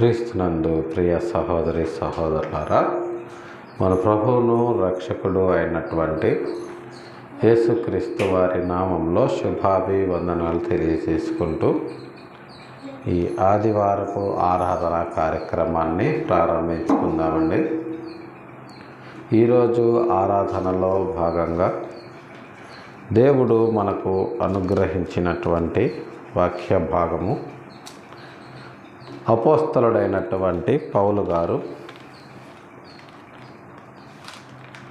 క్రీస్తునందు ప్రియ సహోదరి సహోదరులారా, మన ప్రభువును రక్షకుడు అయినటువంటి యేసుక్రీస్తు వారి నామంలో శుభాభివందనాలు తెలియజేసుకుంటూ ఈ ఆదివారపు ఆరాధన కార్యక్రమాన్ని ప్రారంభించుకుందామండి. ఈరోజు ఆరాధనలో భాగంగా దేవుడు మనకు అనుగ్రహించినటువంటి వాక్య భాగము అపోస్తలుడైనటువంటి పౌలు గారు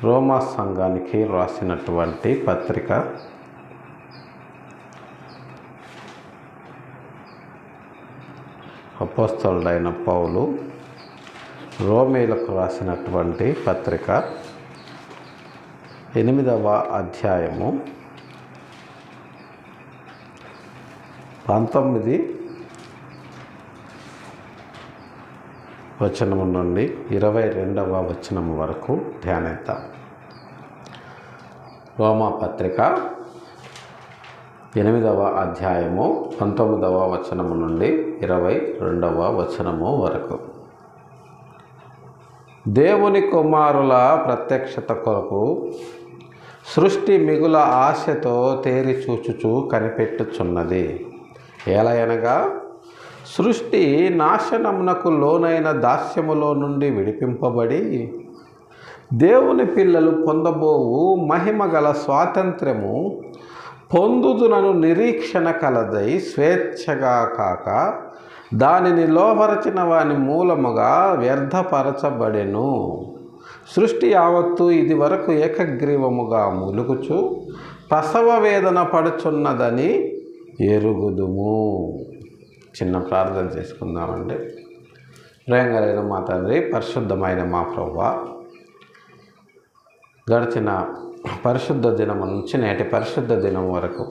రోమా సంఘానికి రాసినటువంటి పత్రిక అపోస్తలుడైన పౌలు రోమీలకు రాసినటువంటి పత్రిక 8వ అధ్యాయము 19 వచనము నుండి 22వ వచనము వరకు ధ్యానిద్దాం. రోమా పత్రిక 8వ అధ్యాయము 19వ వచనము నుండి 22వ వచనము వరకు. దేవుని కుమారుల ప్రత్యక్షత కొరకు సృష్టి మిగుల ఆశతో తేరి చూచుచూ కనిపెట్టుచున్నది. ఏలయనగా సృష్టి నాశనమునకు లోనైన దాస్యములో నుండి విడిపింపబడి దేవుని పిల్లలు పొందబోవు మహిమ గల స్వాతంత్ర్యము పొందుదునను నిరీక్షణ కలదై స్వేచ్ఛగా కాక దానిని లోపరచిన వాని మూలముగా వ్యర్థపరచబడెను. సృష్టి యావత్తు ఇది వరకు ఏకగ్రీవముగా మూలుగుచు ప్రసవ వేదన పడుచున్నదని ఎరుగుదుము. చిన్న ప్రార్థన చేసుకుందామండి. ప్రేమగలిగిన మా తండ్రి, పరిశుద్ధమైన మా ప్రభువా, గడిచిన పరిశుద్ధ దినము నుంచి నేటి పరిశుద్ధ దినం వరకు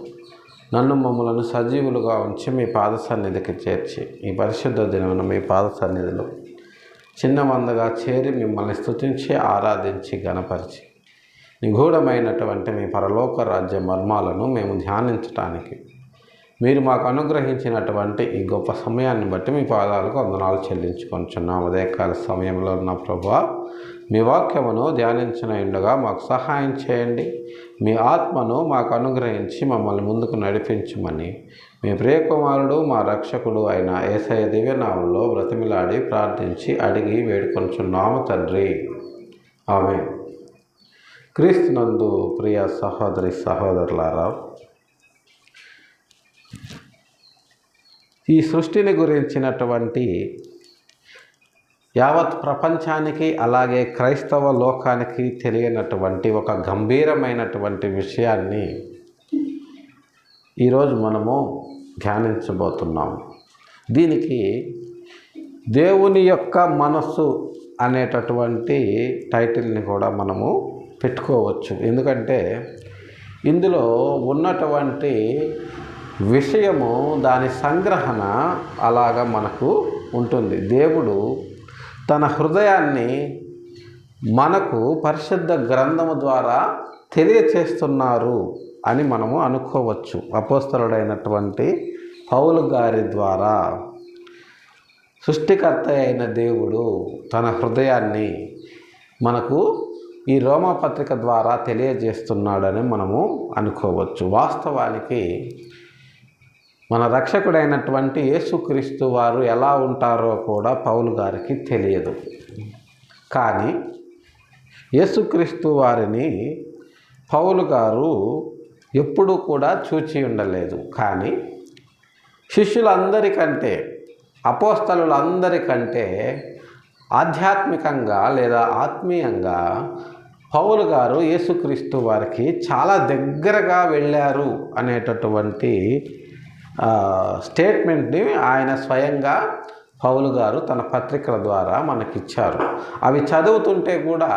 నన్ను మమ్మలను సజీవులుగా ఉంచి మీ పాద సన్నిధికి చేర్చి ఈ పరిశుద్ధ దినమును మీ పాద సన్నిధిలో చిన్న మందగా చేరి మిమ్మల్ని స్తుతించి ఆరాధించి గణపరిచి నిగూఢమైనటువంటి మీ పరలోక రాజ్య మర్మాలను మేము ధ్యానించటానికి మీరు మాకు అనుగ్రహించినటువంటి ఈ గొప్ప సమయాన్ని బట్టి మీ పాదాలకు వందనాలు చెల్లించుకొంచున్నాం. ఉదయకాల సమయంలో ఉన్న ప్రభువా, మీ వాక్యమును ధ్యానించిన ఉండగా మాకు సహాయం చేయండి. మీ ఆత్మను మాకు అనుగ్రహించి మమ్మల్ని ముందుకు నడిపించమని మీ ప్రియకుమారుడు మా రక్షకుడు అయిన యేసయ్య దివ్యనామంలో బ్రతిమిలాడి ప్రార్థించి అడిగి వేడుకొంచున్నాము తండ్రి, ఆమేన్. క్రీస్తునందు ప్రియ సహోదరి సహోదరులారా, ఈ సృష్టిని గురించినటువంటి యావత్ ప్రపంచానికి అలాగే క్రైస్తవ లోకానికి తెలియనటువంటి ఒక గంభీరమైనటువంటి విషయాన్ని ఈరోజు మనము ధ్యానించబోతున్నాము. దీనికి దేవుని యొక్క మనస్సు అనేటటువంటి టైటిల్ని కూడా మనము పెట్టుకోవచ్చు. ఎందుకంటే ఇందులో ఉన్నటువంటి విషయము, దాని సంగ్రహణ అలాగా మనకు ఉంటుంది. దేవుడు తన హృదయాన్ని మనకు పరిశుద్ధ గ్రంథము ద్వారా తెలియచేస్తున్నారు అని మనము అనుకోవచ్చు. అపోస్తలుడైనటువంటి పౌలు గారి ద్వారా సృష్టికర్త అయిన దేవుడు తన హృదయాన్ని మనకు ఈ రోమా పత్రిక ద్వారా తెలియజేస్తున్నాడని మనము అనుకోవచ్చు. వాస్తవానికి మన రక్షకుడైనటువంటి యేసుక్రీస్తు వారు ఎలా ఉంటారో కూడా పౌలు గారికి తెలియదు. కానీ యేసుక్రీస్తు వారిని పౌలు గారు ఎప్పుడూ కూడా చూచి ఉండలేదు. కానీ శిష్యులందరికంటే, అపోస్తలులందరికంటే ఆధ్యాత్మికంగా లేదా ఆత్మీయంగా పౌలు గారు యేసుక్రీస్తు వారికి చాలా దగ్గరగా వెళ్ళారు అనేటటువంటి స్టేట్మెంట్ని ఆయన స్వయంగా పౌలు గారు తన పత్రికల ద్వారా మనకిచ్చారు. అవి చదువుతుంటే కూడా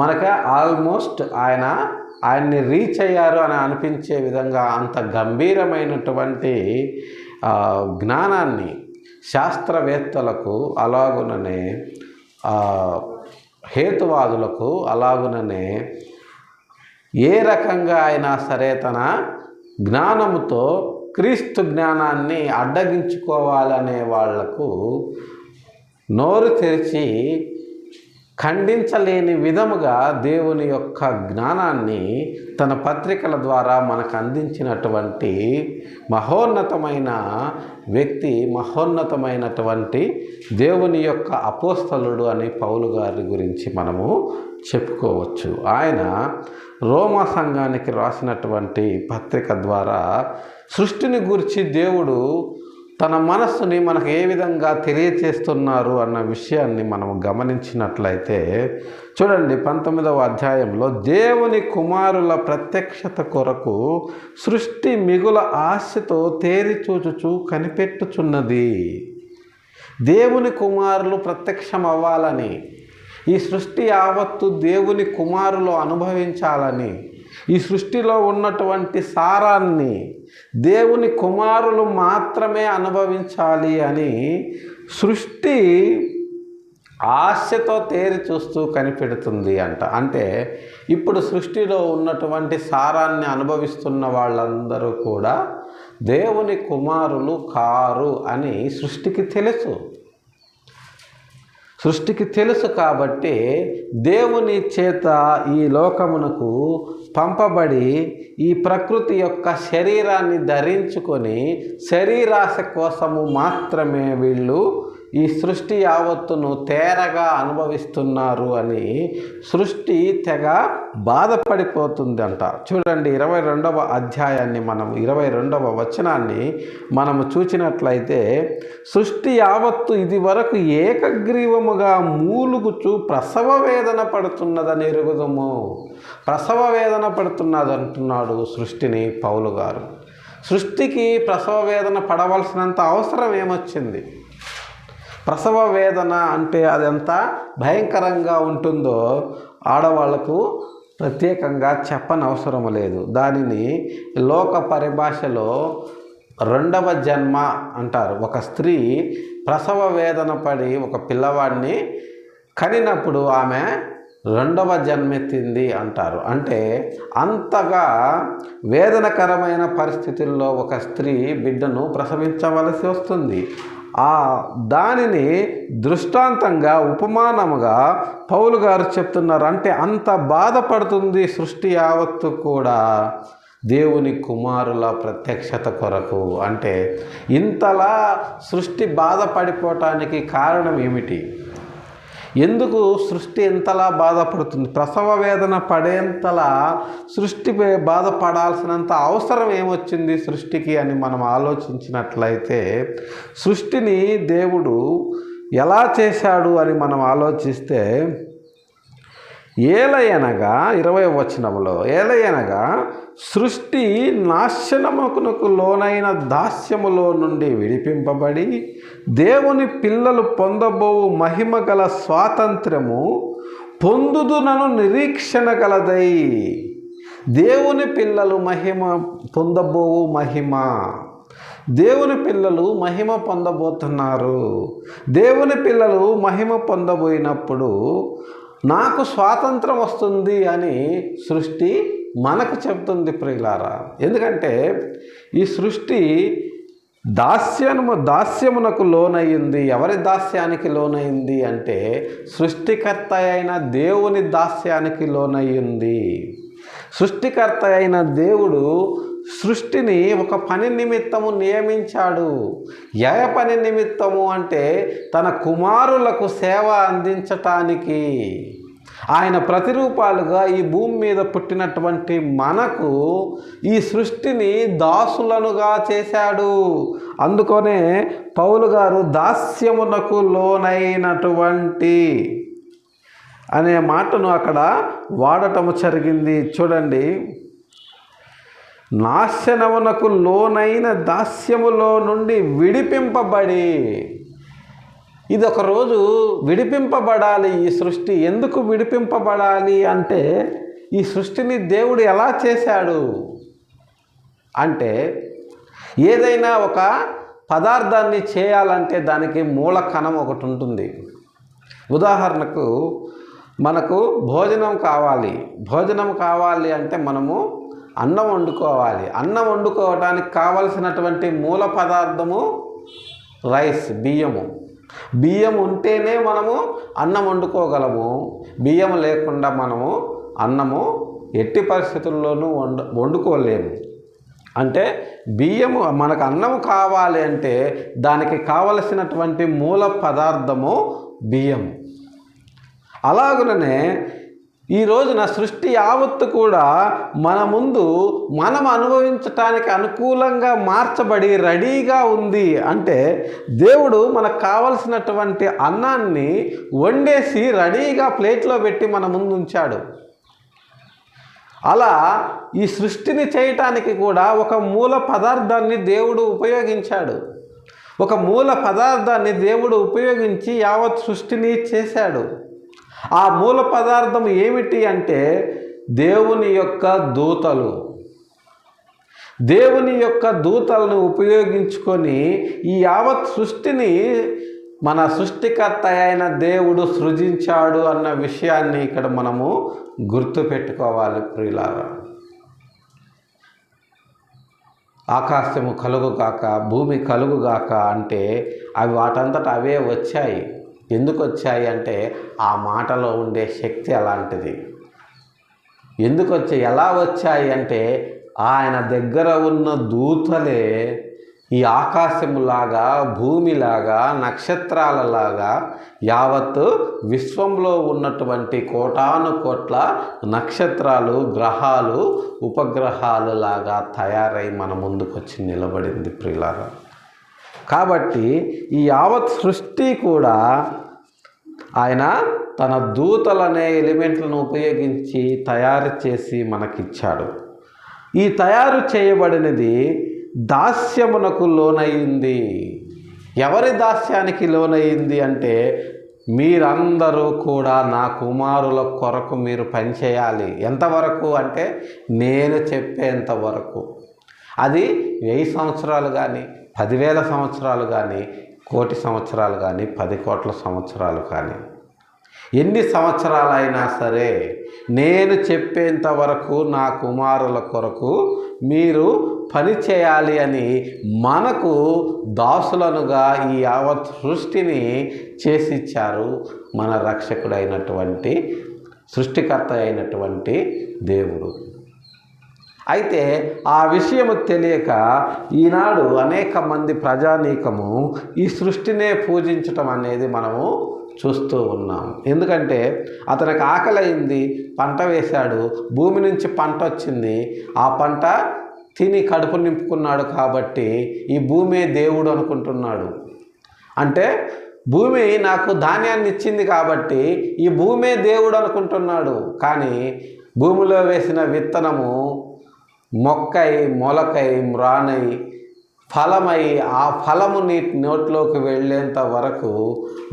మనకు ఆల్మోస్ట్ ఆయన్ని రీచ్ అయ్యారు అని అనిపించే విధంగా అంత గంభీరమైనటువంటి జ్ఞానాన్ని శాస్త్రవేత్తలకు, అలాగుననే హేతువాదులకు, అలాగుననే ఏ రకంగా అయినా సరే తన జ్ఞానముతో క్రీస్తు జ్ఞానాన్ని అడ్డగించుకోవాలనే వాళ్లకు నోరు తెరిచి ఖండించలేని విధముగా దేవుని యొక్క జ్ఞానాన్ని తన పత్రికల ద్వారా మనకు అందించినటువంటి మహోన్నతమైన వ్యక్తి, మహోన్నతమైనటువంటి దేవుని యొక్క అపోస్తలుడు అని పౌలు గారి గురించి మనము చెప్పుకోవచ్చు. ఆయన రోమా సంఘానికి రాసినటువంటి పత్రిక ద్వారా సృష్టిని గురించి దేవుడు తన మనస్సుని మనకు ఏ విధంగా తెలియచేస్తున్నారు అన్న విషయాన్ని మనం గమనించినట్లయితే చూడండి, 19వ అధ్యాయంలో దేవుని కుమారుల ప్రత్యక్షత కొరకు సృష్టి మిగుల ఆశతో తేరి చూచుచూ కనిపెట్టుచున్నది. దేవుని కుమారులు ప్రత్యక్షం అవ్వాలని, ఈ సృష్టి యావత్తు దేవుని కుమారులు అనుభవించాలని, ఈ సృష్టిలో ఉన్నటువంటి సారాన్ని దేవుని కుమారులు మాత్రమే అనుభవించాలి అని సృష్టి ఆశతో తేరి చూస్తూ కనిపెడుతుంది అంట. అంటే ఇప్పుడు సృష్టిలో ఉన్నటువంటి సారాన్ని అనుభవిస్తున్న వాళ్ళందరూ కూడా దేవుని కుమారులు కారు అని సృష్టికి తెలుసు. సృష్టికి తెలుసు కాబట్టి దేవుని చేత ఈ లోకమునకు పంపబడి ఈ ప్రకృతి యొక్క శరీరాన్ని ధరించుకొని శరీరాశ కోసము మాత్రమే వీళ్ళు ఈ సృష్టి యావత్తును తేరగా అనుభవిస్తున్నారు అని సృష్టి తెగ బాధపడిపోతుందంట. చూడండి, 22వ అధ్యాయాన్ని మనం 22వ వచనాన్ని మనము చూచినట్లయితే, సృష్టి యావత్తు ఇది వరకు ఏకగ్రీవముగా మూలుగుచు ప్రసవ వేదన పడుతున్నదని ఎరుగుదము. ప్రసవ వేదన పడుతున్నదంటున్నాడు సృష్టిని పౌలు గారు. సృష్టికి ప్రసవ వేదన పడవలసినంత అవసరం ఏమొచ్చింది? ప్రసవ వేదన అంటే అది ఎంత భయంకరంగా ఉంటుందో ఆడవాళ్లకు ప్రత్యేకంగా చెప్పనవసరం లేదు. దానిని లోక పరిభాషలో రెండవ జన్మ అంటారు. ఒక స్త్రీ ప్రసవ వేదన పడి ఒక పిల్లవాడిని కనినప్పుడు ఆమె రెండవ జన్మెత్తింది అంటారు. అంటే అంతగా వేదనకరమైన పరిస్థితుల్లో ఒక స్త్రీ బిడ్డను ప్రసవించవలసి వస్తుంది. దానిని దృష్టాంతంగా ఉపమానముగా పౌలు గారు చెప్తున్నారు. అంటే అంత బాధపడుతుంది సృష్టి యావత్తు కూడా దేవుని కుమారుల ప్రత్యక్షత కొరకు. అంటే ఇంతలా సృష్టి బాధపడిపోవటానికి కారణం ఏమిటి? ఎందుకు సృష్టి ఎంతలా బాధపడుతుంది? ప్రసవ వేదన పడేంతలా సృష్టి బాధపడాల్సినంత అవసరం ఏమొచ్చింది సృష్టికి అని మనం ఆలోచించినట్లయితే, సృష్టిని దేవుడు ఎలా చేశాడు అని మనం ఆలోచిస్తే, ఏలయనగా 20వ వచనంలో, ఏలయనగా సృష్టి నాశనమునకు లోనైన దాస్యములో నుండి విడిపింపబడి దేవుని పిల్లలు పొందబోవు మహిమ గల స్వాతంత్ర్యము పొందుదునను నిరీక్షణ గలదై. దేవుని పిల్లలు మహిమ పొందబోవు మహిమ, దేవుని పిల్లలు మహిమ పొందబోతున్నారు. దేవుని పిల్లలు మహిమ పొందబోయినప్పుడు నాకు స్వాతంత్రం వస్తుంది అని సృష్టి మనకు చెప్తుంది ప్రియులారా. ఎందుకంటే ఈ సృష్టి దాస్యమునకు లోనయ్యింది. ఎవరి దాస్యానికి లోనయ్యింది అంటే సృష్టికర్త అయిన దేవుని దాస్యానికి లోనయ్యింది. సృష్టికర్త అయిన దేవుడు సృష్టిని ఒక పని నిమిత్తము నియమించాడు. ఏ పని నిమిత్తము అంటే తన కుమారులకు సేవ అందించటానికి. ఆయన ప్రతిరూపాలుగా ఈ భూమి మీద పుట్టినటువంటి మనకు ఈ సృష్టిని దాసులనుగా చేశాడు. అందుకనే పౌలు గారు దాస్యమునకు లోనైనటువంటి అనే మాటను అక్కడ వాడటము జరిగింది. చూడండి, నాశనమునకు లోనైన దాస్యములో నుండి విడిపింపబడి. ఇది ఒకరోజు విడిపింపబడాలి ఈ సృష్టి. ఎందుకు విడిపింపబడాలి అంటే, ఈ సృష్టిని దేవుడు ఎలా చేశాడు అంటే, ఏదైనా ఒక పదార్థాన్ని చేయాలంటే దానికి మూల కణం ఒకటి ఉంటుంది. ఉదాహరణకు మనకు భోజనం కావాలి అంటే మనము అన్నం వండుకోవాలి. అన్నం వండుకోవడానికి కావలసినటువంటి మూల పదార్థము రైస్, బియ్యము. బియ్యం ఉంటేనే మనము అన్నం వండుకోగలము. బియ్యం లేకుండా మనము అన్నము ఎట్టి పరిస్థితుల్లోనూ వండుకోలేము. అంటే బియ్యము, మనకు అన్నము కావాలి అంటే దానికి కావలసినటువంటి మూల పదార్థము బియ్యం. అలాగుననే ఈ రోజున సృష్టి యావత్తు కూడా మన ముందు మనం అనుభవించటానికి అనుకూలంగా మార్చబడి రెడీగా ఉంది. అంటే దేవుడు మనకు కావలసినటువంటి అన్నాన్ని వండేసి రెడీగా ప్లేట్లో పెట్టి మన ముందు ఉంచాడు. అలా ఈ సృష్టిని చేయటానికి కూడా ఒక మూల పదార్థాన్ని దేవుడు ఉపయోగించాడు. ఒక మూల పదార్థాన్ని దేవుడు ఉపయోగించి యావత్ సృష్టిని చేశాడు. ఆ మూల పదార్థం ఏమిటి అంటే దేవుని యొక్క దూతలు. దేవుని యొక్క దూతలను ఉపయోగించుకొని ఈ యావత్ సృష్టిని మన సృష్టికర్త అయిన దేవుడు సృజించాడు అన్న విషయాన్ని ఇక్కడ మనము గుర్తుపెట్టుకోవాలి ప్రియులారా. ఆకాశము కలుగుగాక, భూమి కలుగుగాక అంటే అవి వాటంతట అవే వచ్చాయి. ఎందుకు వచ్చాయి అంటే ఆ మాటలో ఉండే శక్తి అలాంటిది. ఎందుకు వచ్చాయి, ఎలా వచ్చాయి అంటే ఆయన దగ్గర ఉన్న దూతలే ఈ ఆకాశములాగా, భూమిలాగా, నక్షత్రాలలాగా యావత్తు విశ్వంలో ఉన్నటువంటి కోటాను కోట్ల నక్షత్రాలు, గ్రహాలు, ఉపగ్రహాలు లాగా తయారై మన ముందుకొచ్చి నిలబడింది ప్రియులారా. కాబట్టి ఈ యావత్ సృష్టి కూడా ఆయన తన దూతలనే ఎలిమెంట్లను ఉపయోగించి తయారు చేసి మనకిచ్చాడు. ఈ తయారు చేయబడినది దాస్యమునకు లోనయింది. ఎవరి దాస్యానికి లోనయింది అంటే మీరందరూ కూడా నా కుమారుల కొరకు మీరు పనిచేయాలి. ఎంతవరకు అంటే నేను చెప్పేంత వరకు. అది 1000 సంవత్సరాలు కానీ, 10,000 సంవత్సరాలు కానీ, 1,000,000 సంవత్సరాలు కానీ, 10 కోట్ల సంవత్సరాలు కానీ, ఎన్ని సంవత్సరాలైనా సరే నేను చెప్పేంత వరకు నా కుమారుల కొరకు మీరు పని చేయాలి అని మనకు దాసులనుగా ఈ యావత్ సృష్టిని చేసిచ్చారు మన రక్షకుడైనటువంటి, సృష్టికర్త అయినటువంటి దేవుడు. అయితే ఆ విషయము తెలియక ఈనాడు అనేక మంది ప్రజానీకము ఈ సృష్టినే పూజించటం అనేది మనము చూస్తూ ఉన్నాం. ఎందుకంటే అతనికి ఆకలైంది, పంట వేశాడు, భూమి నుంచి పంట వచ్చింది, ఆ పంట తిని కడుపు నింపుకున్నాడు. కాబట్టి ఈ భూమే దేవుడు అనుకుంటున్నాడు. అంటే భూమి నాకు ధాన్యాన్ని ఇచ్చింది కాబట్టి ఈ భూమే దేవుడు అనుకుంటున్నాడు. కానీ భూమిలో వేసిన విత్తనము మొక్కై, మొలకై, మ్రానై, ఫలమై, ఆ ఫలము నీ నోట్లోకి వెళ్ళేంత వరకు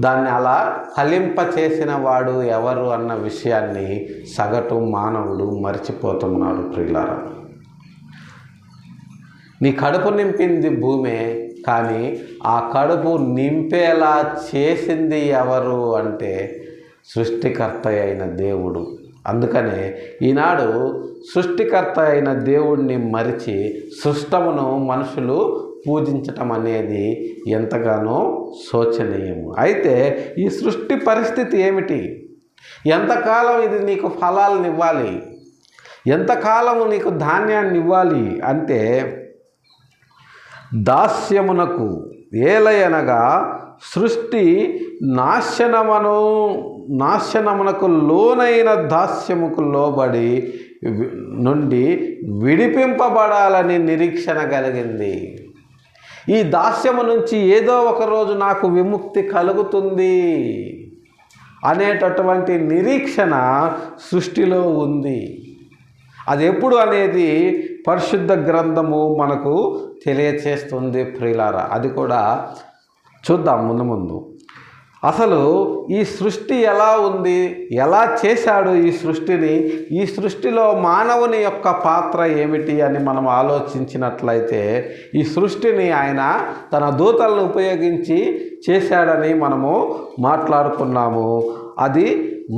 దాన్ని అలా ఫలింప చేసిన వాడు ఎవరు అన్న విషయాన్ని సగటు మానవుడు మర్చిపోతున్నాడు ప్రియులారా. నీ కడుపు నింపింది భూమే, కానీ ఆ కడుపు నింపేలా చేసింది ఎవరు అంటే సృష్టికర్త అయిన దేవుడు. అందుకనే ఈనాడు సృష్టికర్త అయిన దేవుడిని మరిచి సృష్టమును మనుషులు పూజించటం అనేది ఎంతగానో శోచనీయము. అయితే ఈ సృష్టి పరిస్థితి ఏమిటి? ఎంతకాలం ఇది నీకు ఫలాలను ఇవ్వాలి, ఎంతకాలము నీకు ధాన్యాన్ని ఇవ్వాలి అంటే దాస్యమునకు ఏలయనగా సృష్టి నాశనమునకు లోనైన దాస్యముకు లోబడి నుండి విడిపింపబడాలని నిరీక్షణ కలిగింది. ఈ దాస్యము నుంచి ఏదో ఒక రోజు నాకు విముక్తి కలుగుతుంది అనేటటువంటి నిరీక్షణ సృష్టిలో ఉంది. అది ఎప్పుడు అనేది పరిశుద్ధ గ్రంథము మనకు తెలియచేస్తుంది ప్రియులారా. అది కూడా చూద్దాం ముందు. అసలు ఈ సృష్టి ఎలా ఉంది, ఎలా చేశాడు ఈ సృష్టిని, ఈ సృష్టిలో మానవుని యొక్క పాత్ర ఏమిటి అని మనం ఆలోచించినట్లయితే ఈ సృష్టిని ఆయన తన దూతలను ఉపయోగించి చేశాడని మనము మాట్లాడుకున్నాము. అది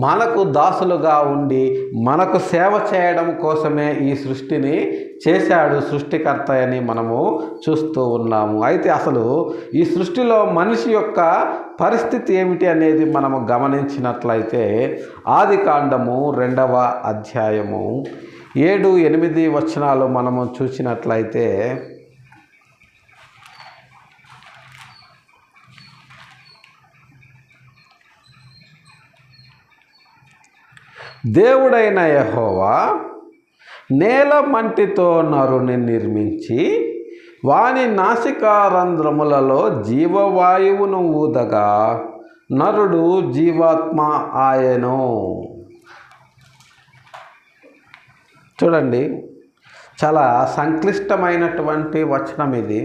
మనకు దాసులుగా ఉండి మనకు సేవ చేయడం కోసమే ఈ సృష్టిని చేశాడు సృష్టికర్త అని మనము చూస్తూ ఉన్నాము. అయితే అసలు ఈ సృష్టిలో మనిషి యొక్క పరిస్థితి ఏమిటి అనేది మనము గమనించినట్లయితే ఆదికాండము 2వ అధ్యాయము 7-8 వచనాలు మనము చూసినట్లయితే, దేవుడైన యెహోవా నేల మంటితో నరుని నిర్మించి వాని నాసికారంధ్రములలో జీవవాయువును ఊదగా నరుడు జీవాత్మ ఆయెను. చూడండి, చాలా సంక్లిష్టమైనటువంటి వచనం ఇది.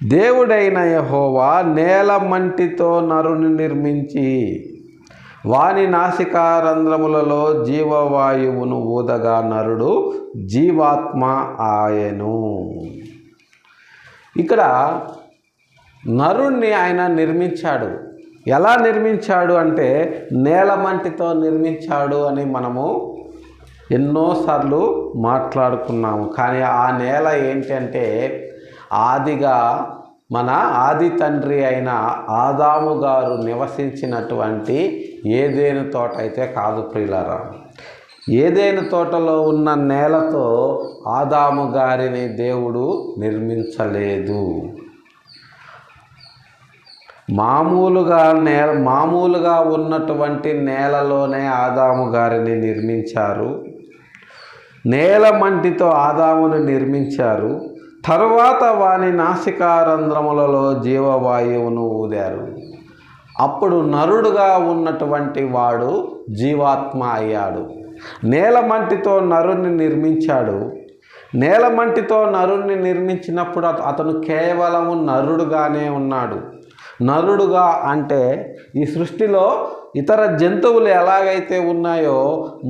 దేవుడైన యెహోవా నేల మంటితో నరుని నిర్మించి వాని నాసికారంధ్రములలో జీవవాయువును ఊదగా నరుడు జీవాత్మ ఆయెను. ఇక్కడ నరుణ్ణి ఆయన నిర్మించాడు. ఎలా నిర్మించాడు అంటే నేల మంటితో నిర్మించాడు అని మనము ఎన్నోసార్లు మాట్లాడుకున్నాము. కానీ ఆ నేల ఏంటంటే ఆదిగా మన ఆది తండ్రి అయిన ఆదాము గారు నివసించినటువంటి ఏదెను తోట అయితే కాదు ప్రియులారా. ఏదెను తోటలో ఉన్న నేలతో ఆదాము గారిని దేవుడు నిర్మించలేదు. మామూలుగా ఉన్నటువంటి నేలలోనే ఆదాము గారిని నిర్మించారు. నేల మంటితో ఆదామును నిర్మించారు. తరువాత వాని నాసికారంధ్రములలో జీవవాయువును ఊదారు. అప్పుడు నరుడుగా ఉన్నటువంటి వాడు జీవాత్మ అయ్యాడు. నేల మంటితో నరుణ్ణి నిర్మించాడు. నేల మంటితో నరుణ్ణి నిర్మించినప్పుడు అతను కేవలము నరుడుగానే ఉన్నాడు. నరుడుగా అంటే ఈ సృష్టిలో ఇతర జంతువులు ఎలాగైతే ఉన్నాయో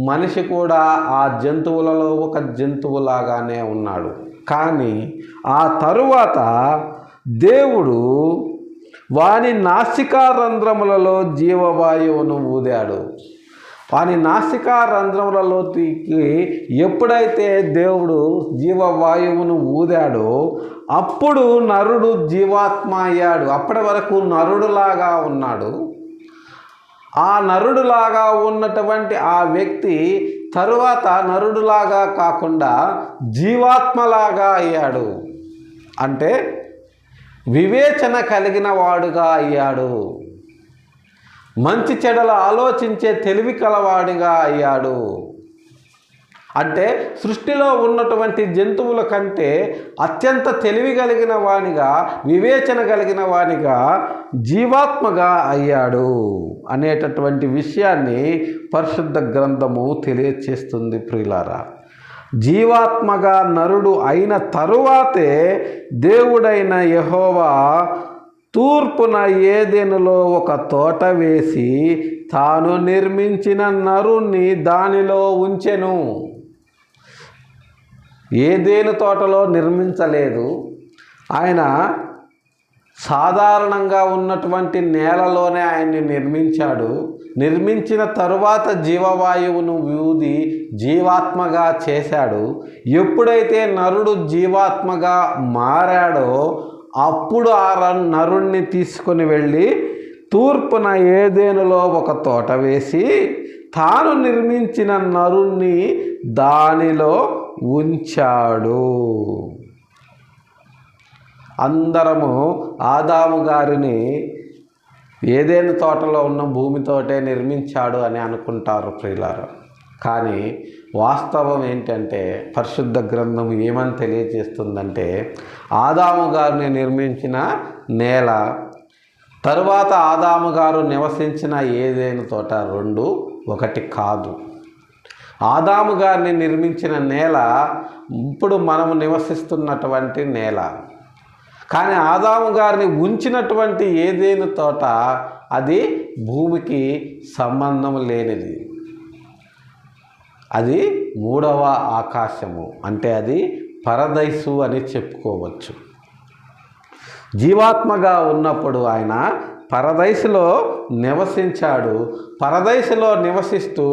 మనిషి కూడా ఆ జంతువులలో ఒక జంతువులాగానే ఉన్నాడు. కానీ ఆ తరువాత దేవుడు వాని నాసికారంధ్రములలో జీవవాయువును ఊదాడు. వాని నాసికారంధ్రములలోకి ఎప్పుడైతే దేవుడు జీవవాయువును ఊదాడో అప్పుడు నరుడు జీవాత్మ అయ్యాడు. అప్పటి వరకు నరుడులాగా ఉన్నాడు. ఆ నరుడులాగా ఉన్నటువంటి ఆ వ్యక్తి తరువాత నరుడులాగా కాకుండా జీవాత్మలాగా అయ్యాడు. అంటే వివేచన కలిగిన వాడుగా అయ్యాడు. మంచి చెడులు ఆలోచించే తెలివి కలవాడిగా అయ్యాడు. అంటే సృష్టిలో ఉన్నటువంటి జంతువుల కంటే అత్యంత తెలివి కలిగిన వానిగా, వివేచన కలిగిన వానిగా, జీవాత్మగా అయ్యాడు అనేటటువంటి విషయాన్ని పరిశుద్ధ గ్రంథము తెలియచేస్తుంది ప్రియులారా. జీవాత్మగా నరుడు అయిన తరువాతే దేవుడైన యెహోవా తూర్పున ఏదెనులో ఒక తోట వేసి తాను నిర్మించిన నరుణ్ణి దానిలో ఉంచెను. ఏదెను తోటలో నిర్మించలేదు. ఆయన సాధారణంగా ఉన్నటువంటి నేలలోనే ఆయన్ని నిర్మించాడు. నిర్మించిన తరువాత జీవవాయువును ఊది జీవాత్మగా చేశాడు. ఎప్పుడైతే నరుడు జీవాత్మగా మారాడో అప్పుడు ఆ నరుణ్ణి తీసుకొని వెళ్ళి తూర్పున ఏదెనులో ఒక తోట వేసి తాను నిర్మించిన నరుణ్ణి దానిలో ఉంచాడు. అందరము ఆదాము గారిని ఏదెను తోటలో ఉన్న భూమితోటే నిర్మించాడు అని అనుకుంటారు ప్రియులారా. కానీ వాస్తవం ఏంటంటే పరిశుద్ధ గ్రంథం ఏమని తెలియజేస్తుందంటే ఆదాము గారిని నిర్మించిన నేల, తరువాత ఆదాము గారు నివసించిన ఏదెను తోట రెండు ఒకటి కాదు. ఆదాము గారిని నిర్మించిన నేల ఇప్పుడు మనము నివసిస్తున్నటువంటి నేల. కానీ ఆదాము గారిని ఉంచినటువంటి ఏదెను తోట అది భూమికి సంబంధం లేనిది. అది మూడవ ఆకాశము, అంటే అది పరదైసు అని చెప్పుకోవచ్చు. జీవాత్మగా ఉన్నప్పుడు ఆయన పరదైసులో నివసించాడు. పరదైసులో నివసిస్తూ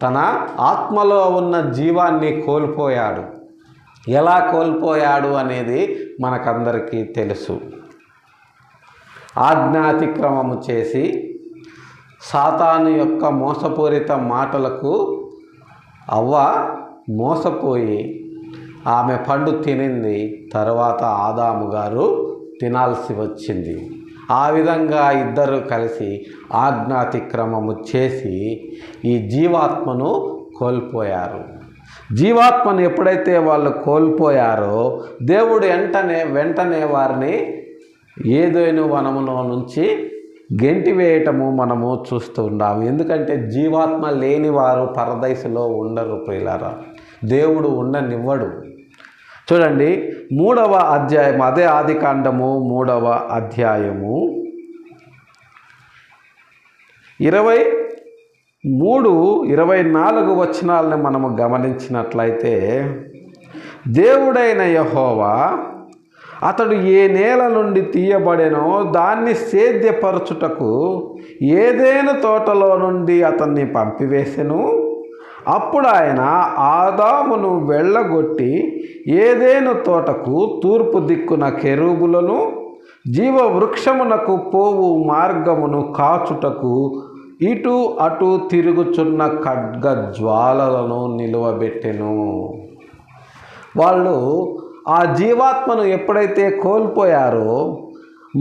తన ఆత్మలో ఉన్న జీవాన్ని కోల్పోయాడు. ఎలా కోల్పోయాడు అనేది మనకందరికీ తెలుసు. ఆజ్ఞాతిక్రమము చేసి సాతాను యొక్క మోసపూరిత మాటలకు అవ్వ మోసపోయి ఆమె పండు తినింది. తర్వాత ఆదాము గారు తినాల్సి వచ్చింది. ఆ విధంగా ఇద్దరు కలిసి ఆజ్ఞాతిక్రమము చేసి ఈ జీవాత్మను కోల్పోయారు. జీవాత్మను ఎప్పుడైతే వాళ్ళు కోల్పోయారో దేవుడు వెంటనే వారిని ఏదైనా వనములో నుంచి గెంటివేయటము మనము చూస్తూ ఉన్నాము. ఎందుకంటే జీవాత్మ లేని వారు పరదైసులో ఉండరు ప్రియులారా. దేవుడు ఉండనివ్వడు. చూడండి 3వ అధ్యాయం, అదే ఆదికాండము 3వ అధ్యాయము 23-24 వచనాలను మనము గమనించినట్లయితే, దేవుడైన యెహోవా అతడు ఏ నేల నుండి తీయబడెనో దాన్ని సేద్యపరచుటకు ఏదెను తోటలో నుండి అతన్ని పంపివేసెను. అప్పుడు ఆయన ఆదామును వెళ్ళగొట్టి ఏదెను తోటకు తూర్పు దిక్కున కెరూబులను, జీవవృక్షమునకు పోవు మార్గమును కాచుటకు ఇటు అటు తిరుగుచున్న ఖడ్గ జ్వాలలను నిలువబెట్టెను. వాళ్ళు ఆ జీవాత్మను ఎప్పుడైతే కోల్పోయారో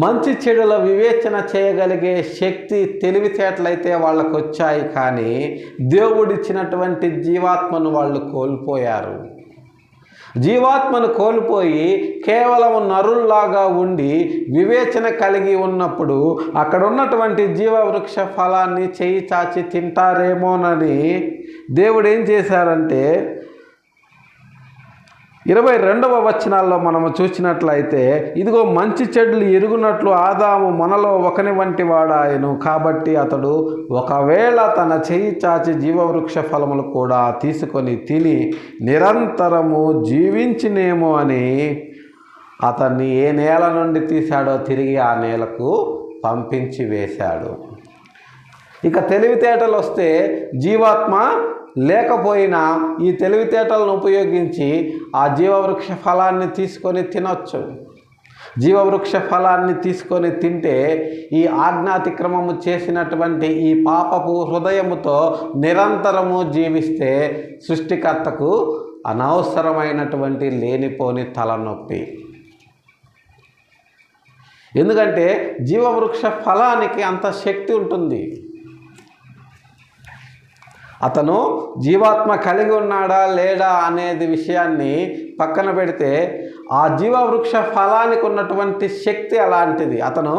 మంచి చెడుల వివేచన చేయగలిగే శక్తి, తెలివితేటలైతే వాళ్ళకు వచ్చాయి. కానీ దేవుడిచ్చినటువంటి జీవాత్మను వాళ్ళు కోల్పోయారు. జీవాత్మను కోల్పోయి కేవలం నరుల్లాగా ఉండి వివేచన కలిగి ఉన్నప్పుడు అక్కడ ఉన్నటువంటి జీవవృక్ష ఫలాన్ని చేయి చాచి తింటారేమోనని దేవుడు ఏం చేశారంటే 22వ వచనాల్లో మనము చూసినట్లయితే, ఇదిగో మంచి చెడులు ఎరుగునట్లు ఆదాము మనలో ఒకని వంటి వాడాయను. కాబట్టి అతడు ఒకవేళ తన చేయి చాచి జీవవృక్ష ఫలములు కూడా తీసుకొని తిని నిరంతరము జీవించినేమో అని అతన్ని ఏ నేల నుండి తీశాడో తిరిగి ఆ నేలకు పంపించి వేశాడు. ఇక తెలివితేటలు వస్తే జీవాత్మ లేకపోయినా ఈ తెలివితేటలను ఉపయోగించి ఆ జీవవృక్ష ఫలాన్ని తీసుకొని తినొచ్చు. జీవవృక్ష ఫలాన్ని తీసుకొని తింటే ఈ ఆజ్ఞాతిక్రమము చేసినటువంటి ఈ పాపపు హృదయముతో నిరంతరము జీవిస్తే సృష్టికర్తకు అనవసరమైనటువంటి లేనిపోని తలనొప్పి. ఎందుకంటే జీవవృక్ష ఫలానికి అంత శక్తి ఉంటుంది. అతను జీవాత్మ కలిగి ఉన్నాడా లేడా అనేది విషయాన్ని పక్కన పెడితే ఆ జీవవృక్ష ఫలానికి ఉన్నటువంటి శక్తి అలాంటిది. అతను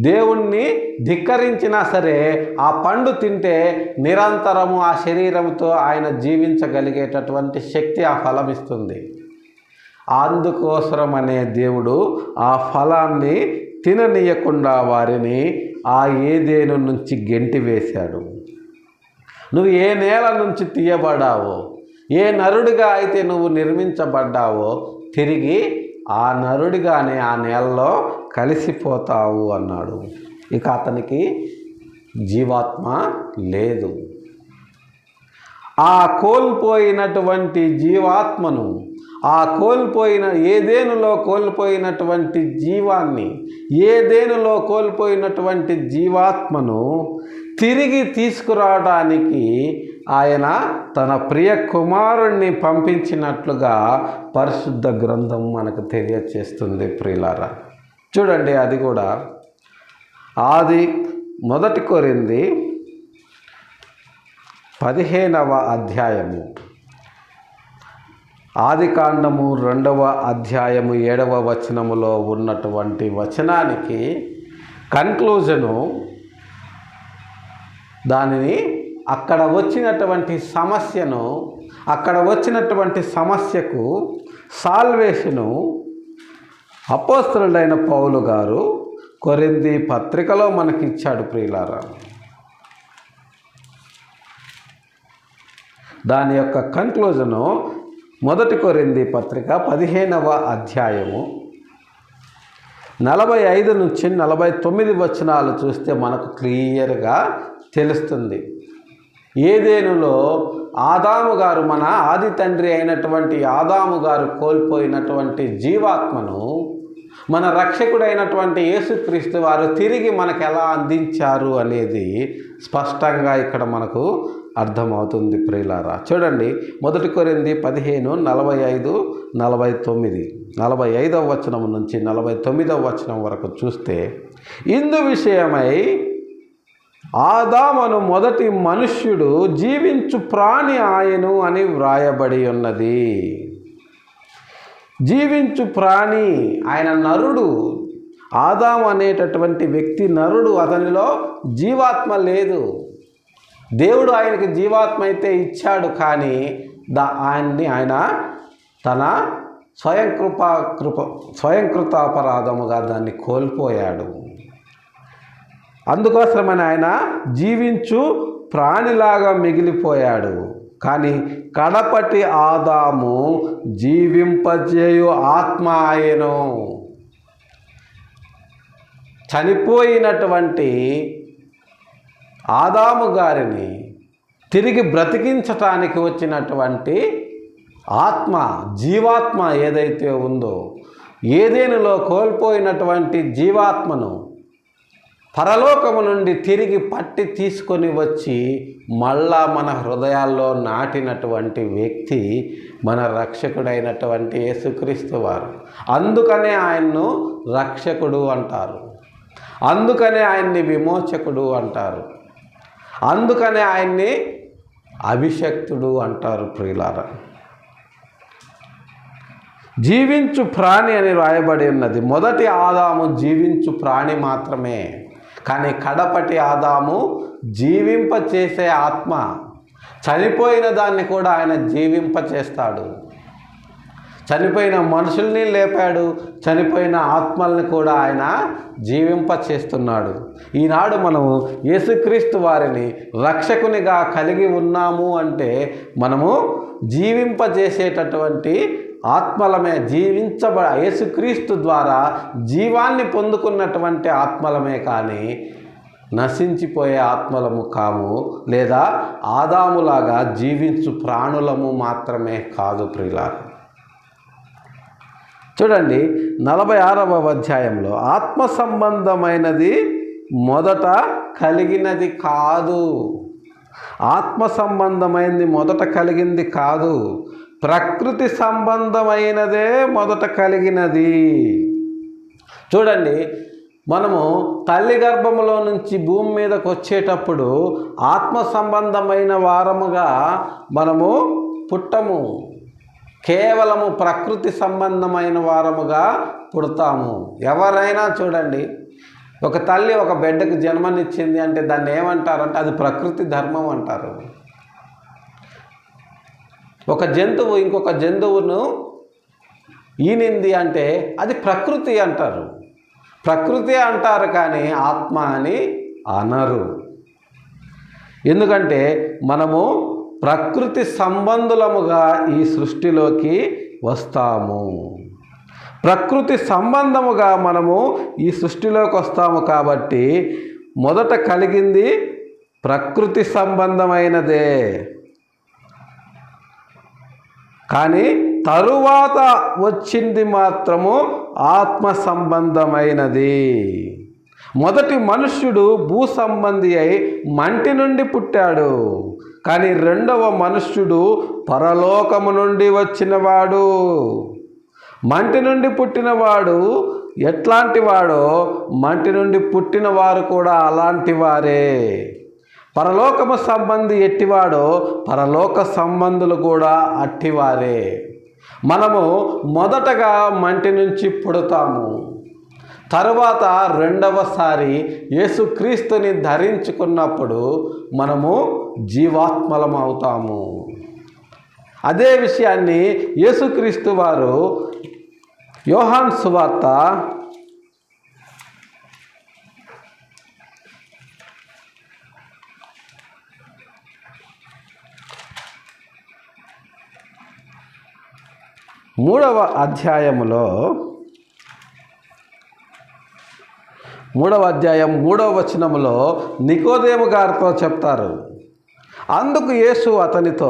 దేవుణ్ణి ధిక్కరించినా సరే ఆ పండు తింటే నిరంతరము ఆ శరీరంతో ఆయన జీవించగలిగేటటువంటి శక్తి ఆ ఫలం ఇస్తుంది. అందుకోసమనే దేవుడు ఆ ఫలాన్ని తిననీయకుండా వారిని ఆ ఏదెను నుంచి గెంటివేశాడు. నువ్వు ఏ నేల నుంచి తీయబడ్డావో, ఏ నరుడిగా అయితే నువ్వు నిర్మించబడ్డావో తిరిగి ఆ నరుడిగానే ఆ నేలలో కలిసిపోతావు అన్నాడు. ఇక అతనికి జీవాత్మ లేదు. ఆ కోల్పోయినటువంటి జీవాత్మను, ఆ ఏదెనులో కోల్పోయినటువంటి జీవాన్ని, ఏదెనులో కోల్పోయినటువంటి జీవాత్మను తిరిగి తీసుకురావడానికి ఆయన తన ప్రియ కుమారుణ్ణి పంపించినట్లుగా పరిశుద్ధ గ్రంథం మనకు తెలియచేస్తుంది ప్రియులారా. చూడండి, అది కూడా ఆది 1 కొరింథీ 15వ అధ్యాయము, ఆదికాండము 2వ అధ్యాయము 7వ వచనములో ఉన్నటువంటి వచనానికి కన్క్లూజను, దానిని అక్కడ వచ్చినటువంటి సమస్యకు సాల్వేషను అపోస్తలుడైన పౌలు గారు కొరింథీ పత్రికలో మనకిచ్చాడు ప్రియులారా. దాని యొక్క కన్క్లూజను 1 కొరింథీ పత్రిక 15వ అధ్యాయము 45 నుంచి 49 వచనాలు చూస్తే మనకు క్లియర్గా తెలుస్తుంది. ఏదెనులో ఆదాము గారు, మన ఆది తండ్రి అయినటువంటి ఆదాము గారు కోల్పోయినటువంటి జీవాత్మను మన రక్షకుడైనటువంటి యేసుక్రీస్తు వారు తిరిగి మనకు ఎలా అందించారు అనేది స్పష్టంగా ఇక్కడ మనకు అర్థమవుతుంది ప్రియులారా. చూడండి, 1 కొరింథీ 15:45, 49, 45వ వచనం నుంచి 49వ వచనం వరకు చూస్తే, ఇందు విషయమై ఆదామును మొదటి మనుష్యుడు జీవించు ప్రాణి ఆయను అని వ్రాయబడి ఉన్నది. జీవించు ప్రాణి, ఆయన నరుడు. ఆదాము అనేటటువంటి వ్యక్తి నరుడు, అతనిలో జీవాత్మ లేదు. దేవుడు ఆయనకి జీవాత్మ అయితే ఇచ్చాడు, కానీ ఆయన తన స్వయంకృతాపరాధముగా దాన్ని కోల్పోయాడు. అందుకోసమని ఆయన జీవించు ప్రాణిలాగా మిగిలిపోయాడు. కానీ కడపటి ఆదాము జీవింపజేయు ఆత్మ ఆయను. చనిపోయినటువంటి ఆదాము గారిని తిరిగి బ్రతికించటానికి వచ్చినటువంటి ఆత్మ, జీవాత్మ ఏదైతే ఉందో, ఏదేనులో కోల్పోయినటువంటి జీవాత్మను పరలోకము నుండి తిరిగి పట్టి తీసుకొని వచ్చి మళ్ళా మన హృదయాల్లో నాటినటువంటి వ్యక్తి మన రక్షకుడైనటువంటి యేసుక్రీస్తు వారు. అందుకనే ఆయన్ను రక్షకుడు అంటారు, అందుకనే ఆయన్ని విమోచకుడు అంటారు, అందుకనే ఆయన్ని అభిషక్తుడు అంటారు. ప్రియులారా, జీవించు ప్రాణి అని రాయబడి ఉన్నది. మొదటి ఆదాము జీవించు ప్రాణి మాత్రమే, కానీ కడపటి ఆదాము జీవింపచేసే ఆత్మ. చనిపోయిన దాన్ని కూడా ఆయన జీవింపచేస్తాడు. చనిపోయిన మనుషుల్ని లేపాడు, చనిపోయిన ఆత్మల్ని కూడా ఆయన జీవింపచేస్తున్నాడు. ఈనాడు మనము యేసుక్రీస్తు వారిని రక్షకునిగా కలిగి ఉన్నాము అంటే మనము జీవింపజేసేటటువంటి ఆత్మలమే, యేసుక్రీస్తు ద్వారా జీవాన్ని పొందుకున్నటువంటి ఆత్మలమే, కానీ నశించిపోయే ఆత్మలము కాము, లేదా ఆదాములాగా జీవించు ప్రాణులము మాత్రమే కాదు. ప్రియులారా, చూడండి, 46వ అధ్యాయంలో ఆత్మ సంబంధమైనది మొదట కలిగినది కాదు. ఆత్మ సంబంధమైనది మొదట కలిగింది కాదు, ప్రకృతి సంబంధమైనదే మొదట కలిగినది. చూడండి, మనము తల్లి గర్భములో నుంచి భూమి మీదకు వచ్చేటప్పుడు ఆత్మ సంబంధమైన వారముగా మనము పుట్టము, కేవలము ప్రకృతి సంబంధమైన వారముగా పుడతాము. ఎవరైనా చూడండి, ఒక తల్లి ఒక బిడ్డకు జన్మనిచ్చింది అంటే దాన్ని ఏమంటారంటే అది ప్రకృతి ధర్మం అంటారు. ఒక జంతువు ఇంకొక జంతువును ఈనింది అంటే అది ప్రకృతి అంటారు. ప్రకృతి అంటారు, కానీ ఆత్మ అని అనరు. ఎందుకంటే మనము ప్రకృతి సంబంధులముగా ఈ సృష్టిలోకి వస్తాము. ప్రకృతి సంబంధముగా మనము ఈ సృష్టిలోకి వస్తాము. కాబట్టి మొదట కలిగింది ప్రకృతి సంబంధమైనదే, కానీ తరువాత వచ్చింది మాత్రము ఆత్మ సంబంధమైనది. మొదటి మనుష్యుడు భూ సంబంధి అయి మంటి నుండి పుట్టాడు, కానీ రెండవ మనుష్యుడు పరలోకము నుండి వచ్చినవాడు. మంటి నుండి పుట్టినవాడు ఎట్లాంటి వాడో మంటి నుండి పుట్టిన వారు కూడా అలాంటి వారే. పరలోకము సంబంధి ఎట్టివాడో పరలోక సంబంధులు కూడా అట్టివారే. మనము మొదటగా మంటి నుంచి పుడతాము, తరువాత రెండవసారి యేసుక్రీస్తుని ధరించుకున్నప్పుడు మనము జీవాత్మలం అవుతాము. అదే విషయాన్ని యేసుక్రీస్తు వారు యోహాను సువార్త 3వ అధ్యాయములో 3వ అధ్యాయం 3వ వచనములో నికోదేము గారితో చెప్తారు. అందుకు యేసు అతనితో,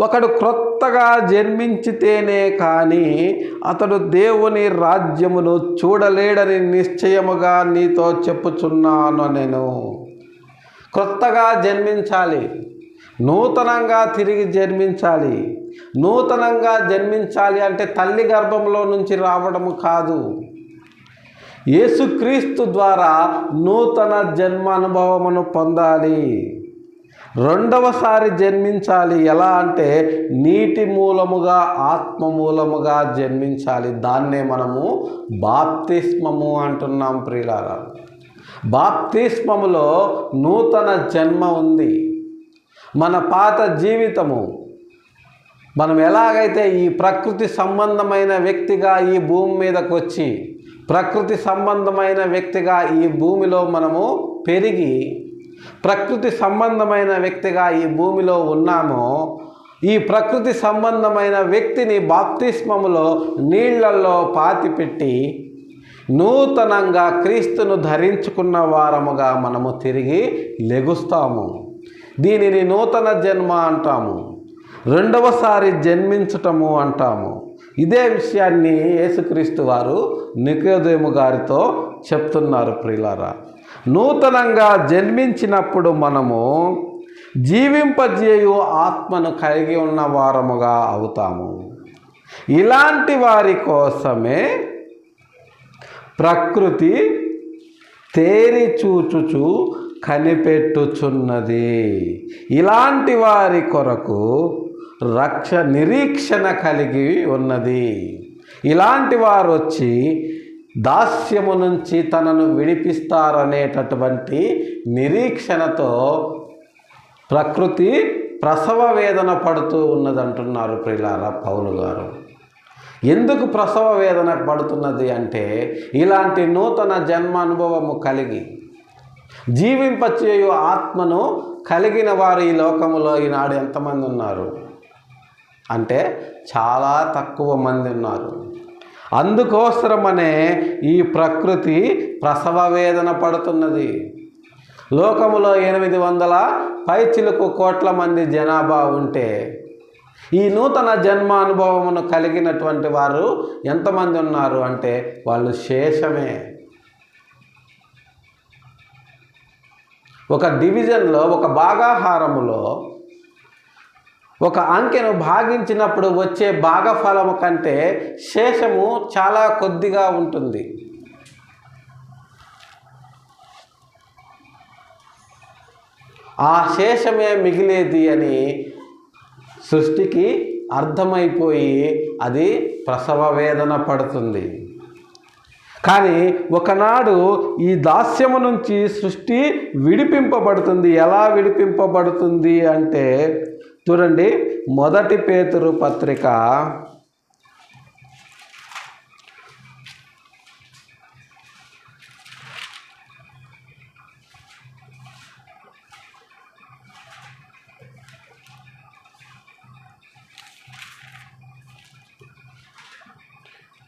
ఒకడు క్రొత్తగా జన్మించితేనే కానీ అతడు దేవుని రాజ్యమును చూడలేడని నిశ్చయముగా నీతో చెప్పుచున్నాను. నేను క్రొత్తగా జన్మించాలి, నూతనంగా తిరిగి జన్మించాలి. నూతనంగా జన్మించాలి అంటే తల్లి గర్భంలో నుంచి రావడము కాదు, యేసుక్రీస్తు ద్వారా నూతన జన్మ అనుభవమును పొందాలి. రెండవసారి జన్మించాలి. ఎలా అంటే నీటి మూలముగా ఆత్మ మూలముగా జన్మించాలి. దాన్నే మనము బాప్తిస్మము అంటున్నాం ప్రియులారా. బాప్తిస్మములో నూతన జన్మ ఉంది. మన పాత జీవితము, మనం ఎలాగైతే ఈ ప్రకృతి సంబంధమైన వ్యక్తిగా ఈ భూమి మీదకు వచ్చి ప్రకృతి సంబంధమైన వ్యక్తిగా ఈ భూమిలో మనము పెరిగి ప్రకృతి సంబంధమైన వ్యక్తిగా ఈ భూమిలో ఉన్నామో, ఈ ప్రకృతి సంబంధమైన వ్యక్తిని బాప్తిస్మములో నీళ్లలో పాతిపెట్టి నూతనంగా క్రీస్తును ధరించుకున్న వారముగా మనము తిరిగి లెగుస్తాము. దీనిని నూతన జన్మ అంటాము, రెండవసారి జన్మించటము అంటాము. ఇదే విషయాన్ని యేసుక్రీస్తు వారు నికోదేము గారితో చెప్తున్నారు ప్రియులారా. నూతనంగా జన్మించినప్పుడు మనము జీవింపజేయు ఆత్మను కలిగి ఉన్న వారముగా అవుతాము. ఇలాంటి వారి కోసమే ప్రకృతి తేరి చూచుచు కనిపెట్టుచున్నది. ఇలాంటి వారి కొరకు నిరీక్షణ కలిగి ఉన్నది. ఇలాంటి వారు వచ్చి దాస్యము నుంచి తనను విడిపిస్తారనేటటువంటి నిరీక్షణతో ప్రకృతి ప్రసవ వేదన పడుతూ ఉన్నదంటున్నారు ప్రియులారా పౌలు గారు. ఎందుకు ప్రసవ వేదన పడుతున్నది అంటే, ఇలాంటి నూతన జన్మ అనుభవము కలిగి జీవింపచేయు ఆత్మను కలిగిన వారు ఈ లోకములో ఈనాడు ఎంతమంది ఉన్నారు అంటే చాలా తక్కువ మంది ఉన్నారు. అందుకోసమనే ఈ ప్రకృతి ప్రసవ వేదన పడుతున్నది. లోకములో 800 పైచిలుకు కోట్ల మంది జనాభా ఉంటే ఈ నూతన జన్మ అనుభవమును కలిగినటువంటి వారు ఎంతమంది ఉన్నారు అంటే వాళ్ళు శేషమే. ఒక డివిజన్లో, ఒక భాగాహారములో ఒక అంకెను భాగించినప్పుడు వచ్చే భాగఫలము కంటే శేషము చాలా కొద్దిగా ఉంటుంది. ఆ శేషమే మిగిలేది అని సృష్టికి అర్థమైపోయి అది ప్రసవ వేదన పడుతుంది. కానీ ఒకనాడు ఈ దాస్యము నుంచి సృష్టి విడిపింపబడుతుంది. ఎలా విడిపింపబడుతుంది అంటే చూడండి, 1 పేతురు పత్రిక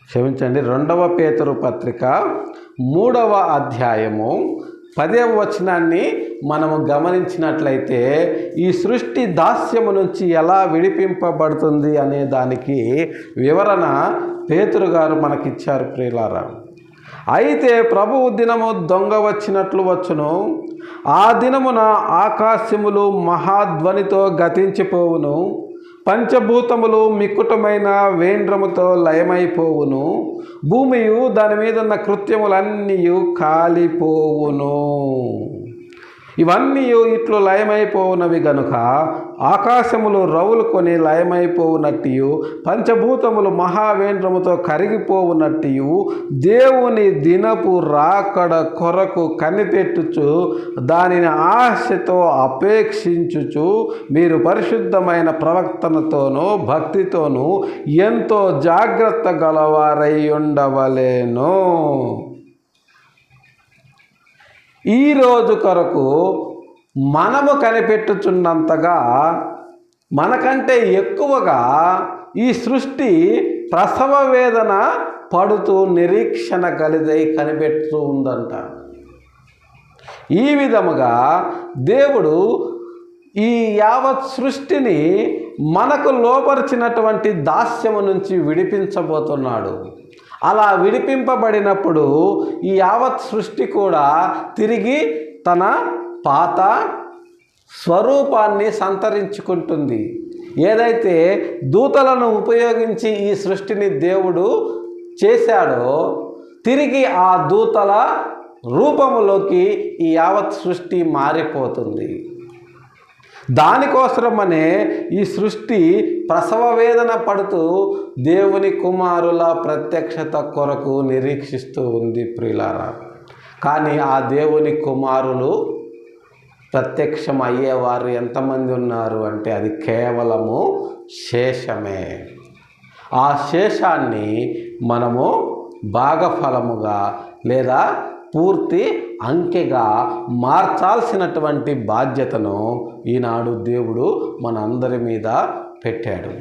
2వ పేతురు పత్రిక 3వ అధ్యాయము 10వ వచనాన్ని మనము గమనించినట్లయితే ఈ సృష్టి దాస్యము నుంచి ఎలా విడిపింపబడుతుంది అనే దానికి వివరణ పేతురు గారు మనకిచ్చారు ప్రియులారా. అయితే ప్రభువు దినము దొంగ వచ్చినట్లు వచ్చును. ఆ దినమున ఆకాశములు మహాధ్వనితో గతించిపోవును, పంచభూతములు మిక్కుటమైన వేంద్రముతో లయమైపోవును, భూమియు దాని మీద ఉన్న కృత్యములన్నీ కాలిపోవును. ఇవన్నీ ఇట్లు లయమైపోవునవి గనుక ఆకాశములు రవులుకొని లయమైపోవునట్టు, పంచభూతములు మహావేంద్రముతో కరిగిపోవునట్టు, దేవుని దినపు రాకడ కొరకు కనిపెట్టుచు దానిని ఆశతో అపేక్షించుచు మీరు పరిశుద్ధమైన ప్రవర్తనతోనూ భక్తితోనూ ఎంతో జాగ్రత్త గలవారై ఉండవలెను. ఈరోజు కొరకు మనము కనిపెట్టుచున్నంతగా మనకంటే ఎక్కువగా ఈ సృష్టి ప్రసవ వేదన పడుతూ నిరీక్షణ కలిదై కనిపెడుతూ ఉందంట. ఈ విధముగా దేవుడు ఈ యావత్ సృష్టిని మనకు లోపరిచినటువంటి దాస్యము నుంచి విడిపించబోతున్నాడు. అలా విడిపింపబడినప్పుడు ఈ యావత్ సృష్టి కూడా తిరిగి తన పాత స్వరూపాన్ని సంతరించుకుంటుంది. ఏదైతే దూతలను ఉపయోగించి ఈ సృష్టిని దేవుడు చేశాడో తిరిగి ఆ దూతల రూపములోకి ఈ యావత్ సృష్టి మారిపోతుంది. దానికోసమనే ఈ సృష్టి ప్రసవ వేదన పడుతూ దేవుని కుమారుల ప్రత్యక్షత కొరకు నిరీక్షిస్తూ ఉంది ప్రియులారా. కానీ ఆ దేవుని కుమారులు ప్రత్యక్షం అయ్యేవారు ఎంతమంది ఉన్నారు అంటే అది కేవలము శేషమే. ఆ శేషాన్ని మనము భాగఫలముగా లేదా పూర్తి అంకెగా మార్చాల్సినటువంటి బాధ్యతను ఈనాడు దేవుడు మన అందరి మీద పెట్టాడు.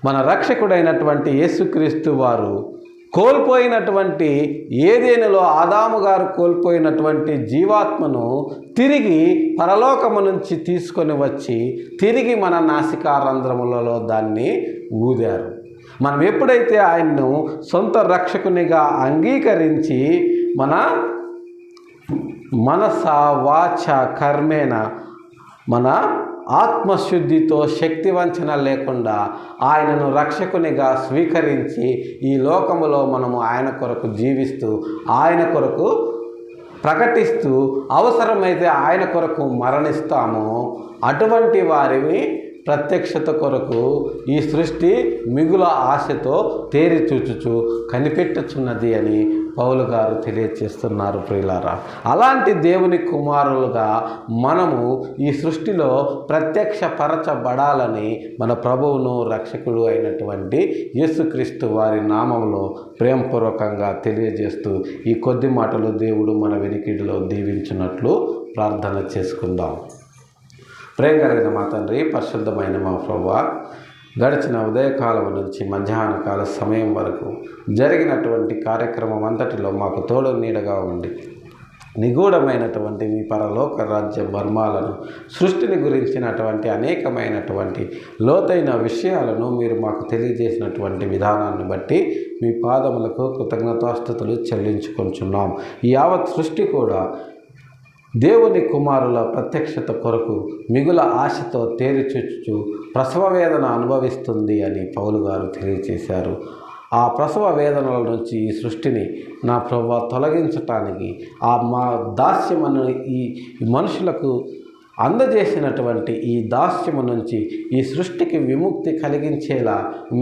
మన రక్షకుడైనటువంటి యేసుక్రీస్తు వారు కోల్పోయినటువంటి ఏదేనులో ఆదాము గారు కోల్పోయినటువంటి జీవాత్మను తిరిగి పరలోకము నుంచి తీసుకొని వచ్చి తిరిగి మన నాసికారంధ్రములలో దాన్ని ఊదారు. మనం ఎప్పుడైతే ఆయన్ను సొంత రక్షకునిగా అంగీకరించి మన మనస వాచ కర్మేన మన ఆత్మశుద్ధితో శక్తివంచన లేకుండా ఆయనను రక్షకునిగా స్వీకరించి ఈ లోకములో మనము ఆయన కొరకు జీవిస్తూ ఆయన కొరకు ప్రకటిస్తూ అవసరమైతే ఆయన కొరకు మరణిస్తాము. అటువంటి వారిని ప్రత్యక్షత కొరకు ఈ సృష్టి మిగుల ఆశతో తేరి చూచుచు కనిపెట్టుచున్నది అని పౌలు గారు తెలియజేస్తున్నారు ప్రియులారా. అలాంటి దేవుని కుమారులుగా మనము ఈ సృష్టిలో ప్రత్యక్షపరచబడాలని మన ప్రభువును రక్షకుడు అయినటువంటి యేసుక్రీస్తు వారి నామంలో ప్రేమపూర్వకంగా తెలియజేస్తూ ఈ కొద్ది మాటలు దేవుడు మన వెనికిడిలో దీవించినట్లు ప్రార్థన చేసుకుందాం. ప్రేమ కలిగిన మా తండ్రి, పరిశుద్ధమైన మా ప్రభువా, గడిచిన ఉదయకాలం నుంచి మధ్యాహ్న కాల సమయం వరకు జరిగినటువంటి కార్యక్రమం అంతటిలో మాకు తోడు నీడగా ఉండి నిగూఢమైనటువంటి మీ పరలోక రాజ్య మర్మాలను, సృష్టిని గురించినటువంటి అనేకమైనటువంటి లోతైన విషయాలను మీరు మాకు తెలియజేసినటువంటి విధానాన్ని బట్టి మీ పాదములకు కృతజ్ఞతాస్తుతులు చెల్లించుకొంచున్నాం. ఈ యావత్ సృష్టి కూడా దేవుని కుమారుల ప్రత్యక్షత కొరకు మిగుల ఆశతో తేరిచూచుచు ప్రసవ వేదన అనుభవిస్తుంది అని పౌలు గారు తెలియజేశారు. ఆ ప్రసవ వేదనల నుంచి ఈ సృష్టిని నా ప్రభువా తొలగించటానికి ఆ మా దాస్యమును ఈ మనుషులకు అందజేసినటువంటి ఈ దాస్యము నుంచి ఈ సృష్టికి విముక్తి కలిగించేలా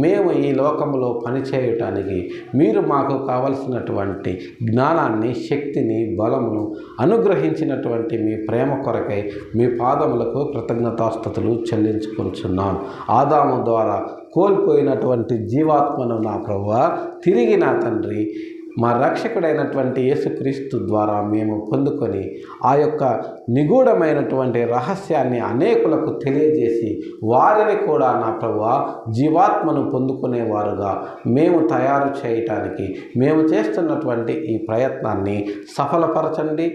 మేము ఈ లోకంలో పనిచేయటానికి మీరు మాకు కావలసినటువంటి జ్ఞానాన్ని, శక్తిని, బలమును అనుగ్రహించినటువంటి మీ ప్రేమ కొరకై మీ పాదములకు కృతజ్ఞతాస్తుతులు చెల్లించుకుంటున్నాం. ఆదాము ద్వారా కోల్పోయినటువంటి జీవాత్మను నా ప్రభువా తిరిగి నా తండ్రి మా రక్షకుడైనటువంటి యేసుక్రీస్తు ద్వారా మేము పొందుకొని ఆ యొక్క నిగూఢమైనటువంటి రహస్యాన్ని అనేకులకు తెలియజేసి వారిని కూడా నా ప్రభువా జీవాత్మను పొందుకునేవారుగా మేము తయారు చేయటానికి మేము చేస్తున్నటువంటి ఈ ప్రయత్నాన్ని సఫలపరచండి,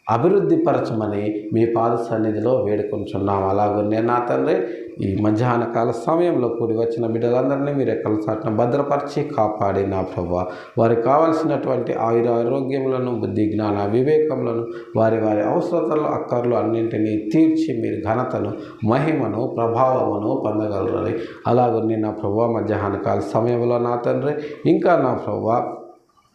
అభివృద్ధిపరచమని మీ పాద సన్నిధిలో వేడుకొంచున్నాం. అలాగే నా తండ్రి ఈ మధ్యాహ్న కాల సమయంలో కూడి వచ్చిన బిడ్డలందరినీ మీరు ఎక్కల చాటున భద్రపరిచి కాపాడి నా ప్రభువా వారికి కావలసినటువంటి ఆరోగ్యములను, బుద్ధి, జ్ఞాన, వివేకములను, వారి వారి అవసరతలు, అక్కర్లు అన్నింటినీ తీర్చి మీరు ఘనతను, మహిమను, ప్రభావమును పొందగలరని అలాగే నా ప్రభువా మధ్యాహ్న కాల సమయంలో నా తండ్రి ఇంకా నా ప్రభువా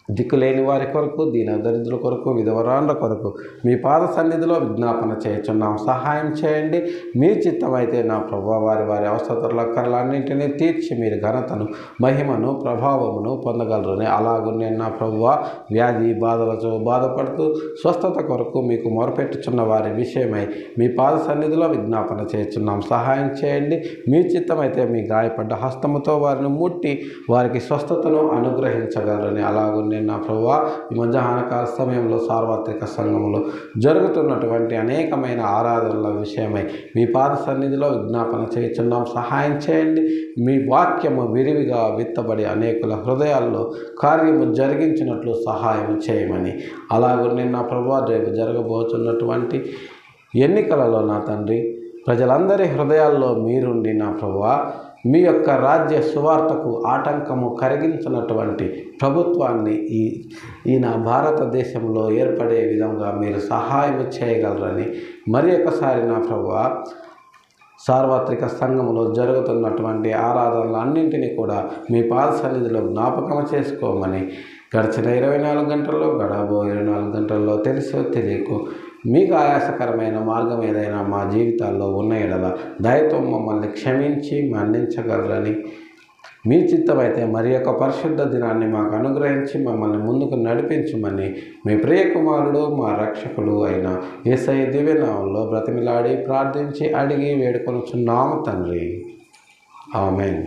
దిక్కులేని వారి కొరకు, దీన దరిద్రుల కొరకు, విధవరాండ్ల కొరకు మీ పాద సన్నిధిలో విజ్ఞాపన చేయుచున్నాం. సహాయం చేయండి. మీ చిత్తమైతే నా ప్రభువా వారి వారి అవసరతల అక్కర్లన్నింటినీ తీర్చి మీరు ఘనతను, మహిమను, ప్రభావమును పొందగలరని అలాగే నా ప్రభువా వ్యాధి బాధలతో బాధపడుతూ స్వస్థత కొరకు మీకు మొరపెట్టుచున్న వారి విషయమై మీ పాద సన్నిధిలో విజ్ఞాపన చేయుచున్నాం. సహాయం చేయండి. మీ చిత్తమైతే మీ గాయపడ్డ హస్తముతో వారిని ముట్టి వారికి స్వస్థతను అనుగ్రహించగలరని అలాగే అలాగనే నా ప్రభువా ఈ మధ్యాహ్న కాల సమయంలో సార్వత్రిక సంఘంలో జరుగుతున్నటువంటి అనేకమైన ఆరాధనల విషయమై మీ పాద సన్నిధిలో విజ్ఞాపన చేయుచున్నాం. సహాయం చేయండి. మీ వాక్యము విరివిగా విత్తబడి అనేకుల హృదయాల్లో కార్యము జరిగించినట్లు సహాయం చేయమని, అలాగనే నా ప్రభువా రేపు జరగబోతున్నటువంటి ఎన్నికలలో నా తండ్రి ప్రజలందరి హృదయాల్లో మీరుండి నా ప్రభువా మీ రాజ్య సువార్తకు ఆటంకము కలిగించినటువంటి ప్రభుత్వాన్ని ఈ నా భారతదేశంలో ఏర్పడే విధంగా మీరు సహాయం చేయగలరని మరి ఒకసారి నా ప్రభువా సార్వత్రిక సంఘంలో జరుగుతున్నటువంటి ఆరాధనలు అన్నింటినీ కూడా మీ పాద సన్నిధిలో జ్ఞాపకం చేసుకోమని, గడిచిన 24 గంటల్లో గడబో 24 గంటల్లో తెలుసో తెలియకు మీకు ఆయాసకరమైన మార్గం ఏదైనా మా జీవితాల్లో ఉన్న ఎడల దయతో మమ్మల్ని క్షమించి మన్నించగలరని, మీ చిత్తమైతే మరి పరిశుద్ధ దినాన్ని మాకు అనుగ్రహించి మమ్మల్ని ముందుకు నడిపించమని మీ ప్రియ కుమారుడు మా రక్షకుడు అయిన యేసయ్య దివ్యనామంలో బ్రతిమిలాడి ప్రార్థించి అడిగి వేడుకొనుచున్నాము తండ్రి. ఆమేన్.